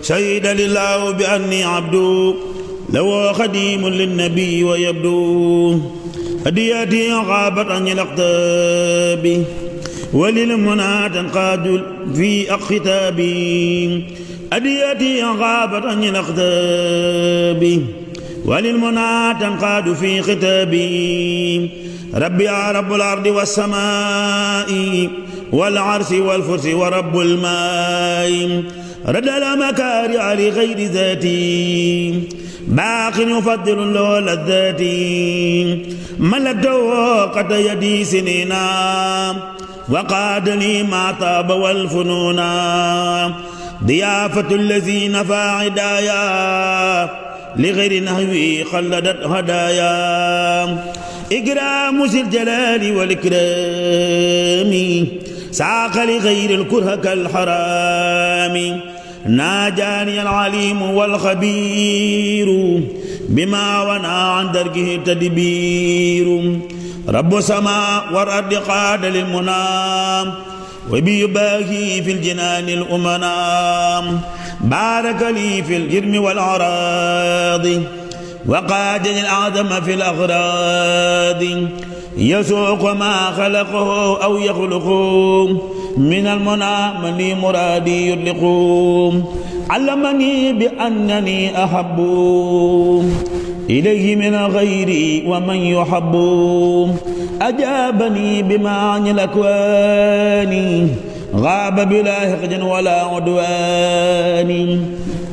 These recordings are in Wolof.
شهد لله بأني عبد لو خديم للنبي ويبدو هديتي غابت عن الأقطاب وللمنى تنقاد في أختابي هديتي غابت عن الأقطاب وللمنى تنقاد في ختابي ربي يا رب الأرض والسماء والعرش والفرس ورب الماء رد المكارع لغير ذاتي باق يفضل له لذاتي ملكته قد يدي سنينا وقادني ما طاب والفنونا ضيافة الذي نفى عدايا لغير نهوي خلدت هدايا إكرام ذي الجلال والإكرام ساق لغير الكره كالحرام ناجاني العليم والخبير بما ونى عن درجه التدبير رب السماء والأرض قاد للمنى وبيباهي في الجنان الأمنا بارك لي في الجرم والأعراض وقادني الأعظم في الأغراض يسوق ما خلقه أو يخلقه من المنى من لي مرادي يطلق علمني بأنني أحب إليه من غيري ومن يحب أجابني بما عن الأكوان غاب بلا حقد ولا عدوان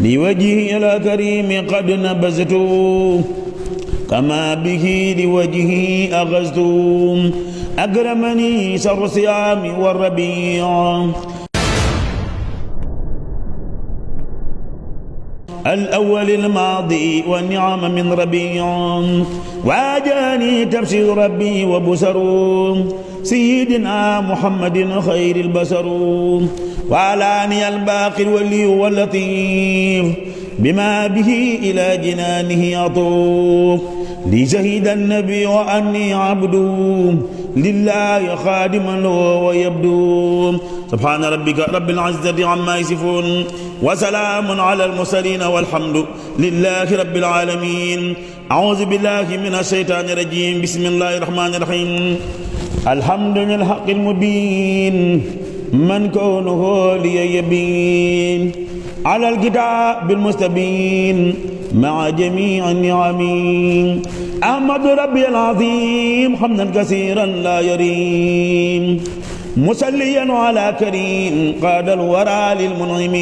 لوجهه الكريم قد نبذت كما به لوجهه أغزت أكرمني شر الصيام والربيع الأول الماضي والنعم من ربيع واجاني تبشير ربي وبشر سيدنا محمد خير البشر وعلاني الباقي الولي واللطيف بما به إلى جنانه أطوف لي شهد النبي وأني عبد لله خادما له ويبدو سبحان ربك رب العزة عما يصفون وسلام على المرسلين والحمد لله رب العالمين أعوذ بالله من الشيطان الرجيم بسم الله الرحمن الرحيم الحمد للحق المبين من كونه لي يبين على الكتاب المستبين مع جميع النعم أحمد ربي العظيم حمدا كثيرا لا يريم مسليا على كريم قاد الورى للمنعم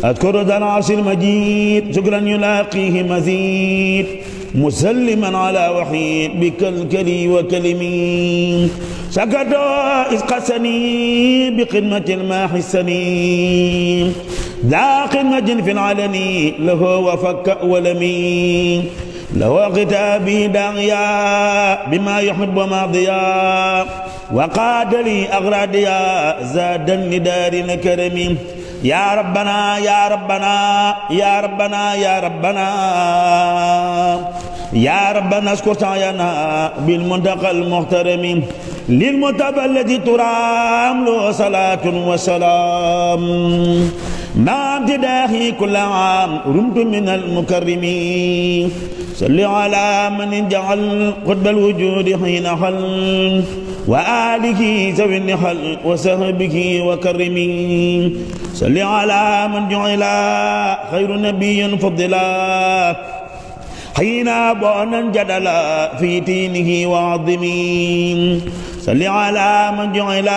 أذكر ذا العرش المجيد شكرا يلاقيه مزيد مسلما على وحيد بكلكلي وكلمي سكت إذ قسني بخدمة الماحسني ذا خدمة في العلني له وفك ولمي له خطابي داعيا بما يحب وماضيا وقاد لي أغراديا زادا لدار الكرم يا ربنا يا ربنا يا ربنا يا ربنا يا ربنا اشكر سعينا بالمنتقى المحترم للمتبى الذي ترام له صلاة وسلام مع امتداحه كل عام رمت من المكرمين صل على من جعل قطب الوجود حين حل وآله ذوي النحل وصحبه وكرمين صل على من جعل خير نبي فضلا حين بعنا جدلا في دينه وعظمين صل على من جعل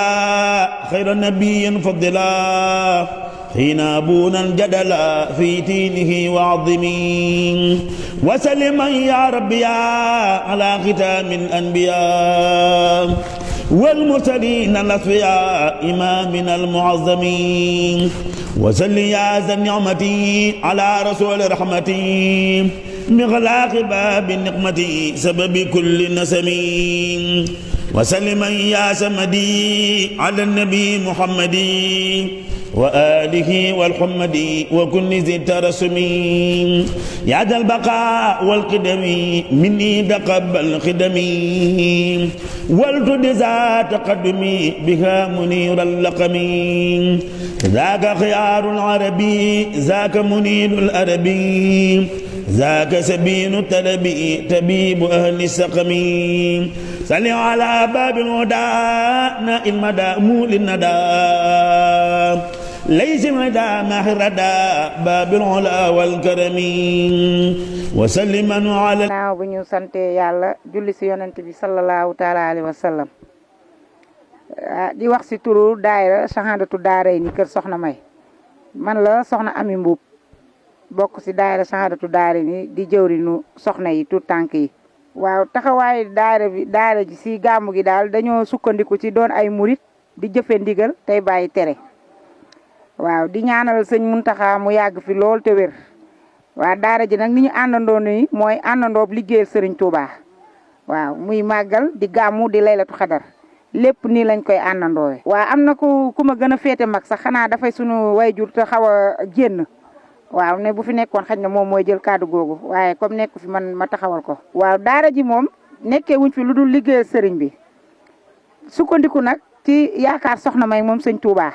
خير نبي فضلا حين أبونا جدلا في دينه وعظمين وسلما يا ربي على ختام الأنبياء والمرسلين الأصفياء إمامنا المعظمين وسل يا ذا النعمة على رسول رحمتي مغلاق باب النقمة سبب كل نسم وسلما يا سمدي على النبي محمد وآله والحمد وكل ذي الترسم يا ذا البقاء والقدم مني تقبل خدمي والتد ذات تقدمي بها منير اللقم ذاك خيار العربي ذاك منير الأربي ذاك سبيل التلبي تبيب أهل السقم صل على باب الهدى نائل مدى مول الندى ليس مدى ماهر ردى باب العلا والكرم وسلم على naaw bu ñu sante yàlla julli si yonent bi sallallahu taala alayhi wa sallam di wax si turu daayira Sahadatu Daarayni kër Soxna May man la soxna Ami Mbuub bokk si daayira Sahadatu Daarayni di jëwrinu soxna yi tout tànk yi waaw taxawaay daayira ji si gàmmu gi daal dañoo sukkandiku ci doon ay murit di jëfe ndigal tey bàyyi tere waaw di ñaanal sëñ Muntaxa mu yàgg fi lool te wér waa daara ji nag ni ñu àndandoo nii mooy àndandoo liggéeyal sëriñ Touba waaw muy màggal di gàmmu di laylatu xadar lépp nii lañ koy àndandoo. waaw am na ku ma gën a féete mag sax xanaa dafay sunu wayjur te xaw a génn waaw ne bu fi nekkoon xëy na moom mooy jël kàddu googu waaye comme nekk fi man ma taxawal ko. waaw daara ji moom nekkee wuñ fi lu dul liggéeyal sëriñ bi sukkandiku nag ci yaakaar soxna May moom sëñ Touba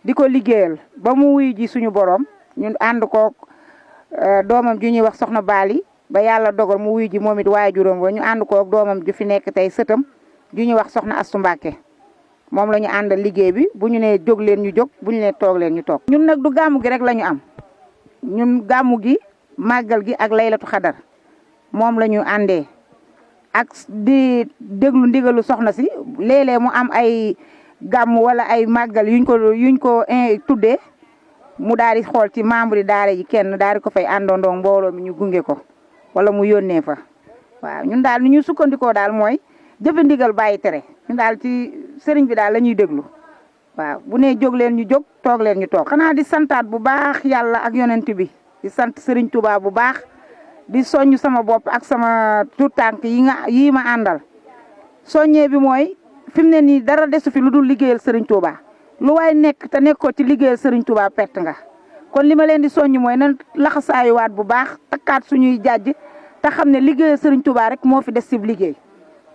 di ko liggéeyal ba mu wuy ji suñu borom ñun ànd koog doomam ju ñuy wax soxna Bali ba yàlla dogal mu wuy ji moom it waajuram wa ñu ànd koog doomam ju fi nekk tey sëtam ju ñuy wax soxna Astu Mbàkke moom la ñu àndal liggéey bi bu ñu nee jóg leen ñu jóg bu ñu nee toog leen ñu toog. ñun nag du gàmmu gi rek la ñu am ñun gàmmu gi màggal gi ak laylatu xadar moom la ñu àndee ak di déglu ndigalu soxna si léeg-léeg mu am ay gàmmu wala ay màggal yuñ ko tuddee mu daal di xool ci membre yi daara ji kenn daal di ko fay àndandoo mbooloo mi ñu gunge ko wala mu yónnee fa waaw ñun daal ni ñu sukkandikoo daal mooy jëfe ndigal bàyyi tere ñun daal ci sëriñ bi daal la ñuy déglu waaw bu nee jóg leen ñu jóg toog leen ñu toog. xanaa di santaat bu baax yàlla ak yonent bi di sant sëriñ Touba bu baax di soññ sama bopp ak sama tuutànk yi ma àndal soññee bi mooy fi mu ne nii dara desu fi lu dul liggéeyal sëriñ Touba. lu waay nekk te nekkoo ci liggéeyal sëriñ Touba perte nga kon li ma leen di soññ mooy nan laxasaayuwaat bu baax takkaat suñuy jàjj te xam ne liggéeyal sëriñ Touba rek moo fi des ci liggéey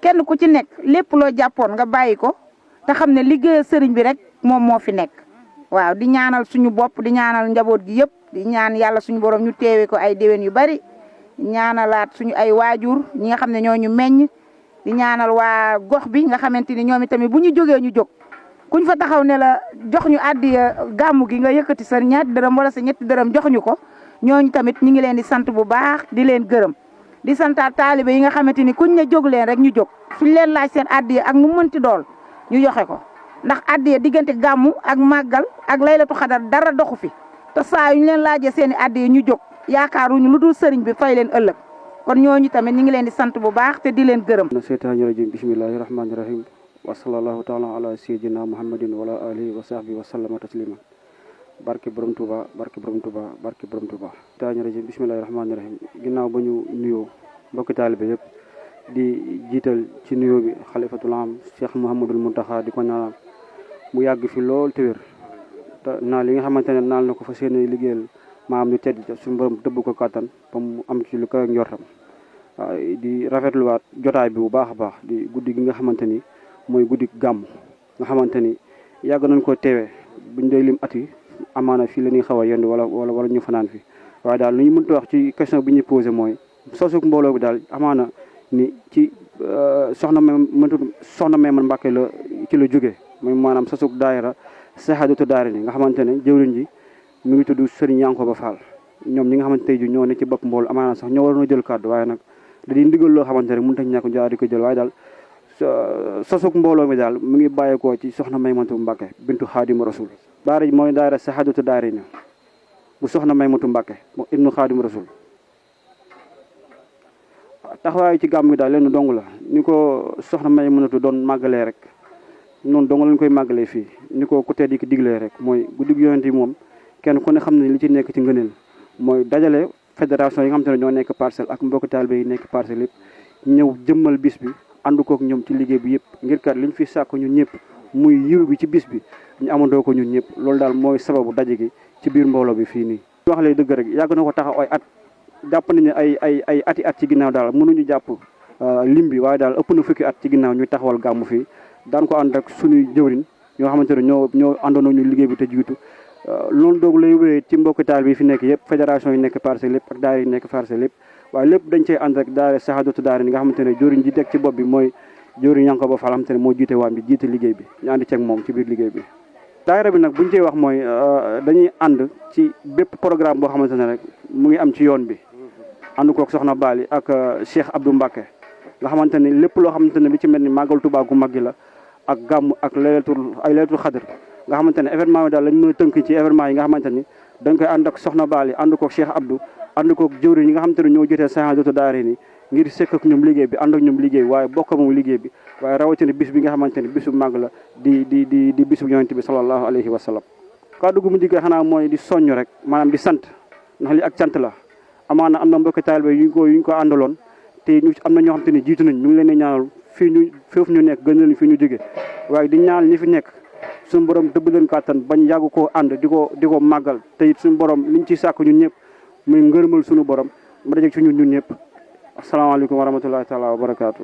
kenn ku ci nekk lépp loo jàppoon nga bàyyi ko te xam ne liggéeyal sëriñ bi rek moom moo fi nekk. waaw di ñaanal suñu bopp di ñaanal njaboot gi yëpp di ñaan yàlla suñu borom ñu teewee ko ay déwén yu bari ñaanalaat suñu ay waajur ñi nga xam ne ñoo ñu meññ di ñaanal waa gox bi nga xamante ni ñoom itamit bu ñu jógee ñu jóg. kuñ fa taxaw ne la jox ñu àddiya gàmmu gi nga yëkkati sa ñaati dërëm wala sa ñetti dërëm jox ñu ko ñooñu tamit ñu ngi leen di sant bu baax di leen gërëm di santaat taalibe yi nga xamante ni kuñ ne jóg leen rek ñu jóg suñ leen laaj seen àddiya ak nu mënti dool ñu joxe ko ndax àddiya diggante gàmmu ak màggal ak laylatu xadar dara doxu fi te saa yu ñu leen laajee seen i àddiya ñu jóg yaakaaruñu lu dul sëriñ bi fay leen ëllëg kon ñooñu tamit ñu ngi leen di sant bu baax te di leen gërëm. seytaani rajim bismillahi rahmaani rahim wa sallallahu taala ala sayyidina muhammadin wa ala alihi wa sahbihi wa sallama taslima barke borom Touba barke borom Touba barke borom Touba. seytaani rajim bismillahi rahmaani rahim ginnaaw ba ñu nuyoo mbokki taalibe yëpp di jiital ci nuyoo bi xalifatul am Cheikh Mouhamadul Muntaxa di ko ñaanal mu yàgg fi lool te wér te naa li nga xamante ne naal na ko fa seen liggéeyal maam ñu tedd suñu borom dëbb ko kàttan ba mu am ci lu ko njortam waaw di rafetluwaat jotaay bi bu baax a baax di guddi gi nga xamante ni mooy guddi gàmm nga xamante ni yàgg nañ ko teewee buñ doy lim at yi amaana fii la ñuy xaw a yend wala ñu fanaan fi waaye daal lu ñu mënta wax ci question bi ñu posé mooy sosug mbooloo bi daal amaana ni ci soxna May man Mbàkke la ci la jógee mooy maanaam sosug daayira Sahadatu Daarayni nga xamante ne jëwriñ ji mi ngi tudd Serigne Yankoba Fall ñoom ñi nga xamante tey ji ñoo ne ci bopp mboolu amaana sax ñoo waroon a jël kàddu waaye nag da di ndigal loo xamante ne mënut a ñàkk jaar di ko jël waaye daal sosug mbooloo mi daal mu ngi bàyyeekoo ci soxna Maymatu Mbàkke bintu Xaadimu Rasul daara ji mooy daara Sahadatu Daarayni bu soxna Maymatu Mbàkke mu ibnu Xaadimu Rasul taxawaayu ci gàmm gi daal leen dong la ni ko soxna Maymatu doon màggalee rek noonu dong lañ koy màggalee fii ni ko ku tedd yi ki diglee rek mooy guddig yonent yi moom kenn ku ne xam ne li ci nekk ci ngëneel mooy dajale fédération yi nga xam te ne ñoo nekk parcelle ak mbokki taalibe yi nekk parcelle yëpp ñëw jëmmal bis bi ànd kook ñoom ci liggéey bi yëpp ngir kat liñ fi sàkk ñun ñëpp muy yiw bi ci bis bi ñu amandoo ko ñun ñëpp loolu daal mooy sababu daje gi ci biir mbooloo bi fii nii. wax lay dëgg rek yàgg na ko taxaw ay at jàpp nañu ay ati at ci ginnaaw daal mënuñu jàpp lim bi waaye daal ëpp na fukki at ci ginnaaw ñu taxawal gàmmu fii daan ko ànd ak suñuy jëwriñ ñoo xamante ne ñoo àndoonoo ñu liggéey bi te jiitu loolu doog lay wéyee ci mbokki taal bi fi nekk yëpp fédération yi nekk Parcelles lépp ak daara yi nekk Parcelles lépp waaye lépp dañ cey ànd rek daara Sahadatu daara ni nga xamante ne jëwriñ ji teg ci bopp bi mooy jëwriñ Yankoba Fall xamante ne moo jiite waam bi jiite liggéey bi ñu ànd ceeg moom ci biir liggéey bi. daayira bi nag buñ cey wax mooy dañuy ànd ci bépp programme boo xamante ne rek mu ngi am ci yoon bi ànd kook soxna Bali ak Cheikh Abdou Mbacké nga xamante ne lépp loo xamante ne li ci mel ni màggal Tuubaa gu mag gi la ak gàmm ak laylatul xadr nga xamante ne événement bi daal lañ mën a tënk ci événement yi nga xamante ni dañ koy ànd ak soxna Bali ànd kook Cheikh Abdou ànd kook jëwriñ yi nga xamante ne ñoo jotee Sahadatu daara ni ngir sekk ak ñoom liggéey bi ànd ak ñoom liggéey waaye bokk moom liggéey bi waaye rawatina bis bi nga xamante ne bisu màgg la di bisu yonent bi sallallahu alayhi wa sallam. kàddu gu mujj gi xanaa mooy di soññ rek maanaam di sant ndax li ak cant la amaana am na mbokki taalibe yu ñu ko àndaloon te ñu am na ñoo xamante ne jiitu nañ ñu ngi leen di ñaanal foofu ñu nekk gën leen fi ñu jóge waaye di ñaanal ñi fi nekk suñu borom dëbb leen kàttan bañ yàgg koo ànd di ko màggal te it suñu borom liñ ci sàkk ñun ñëpp muy ngërëmal suñu borom mu dajeeg ci ñun ñëpp asalaamaaleykum wa rahmatullahi taala wa barakaatu.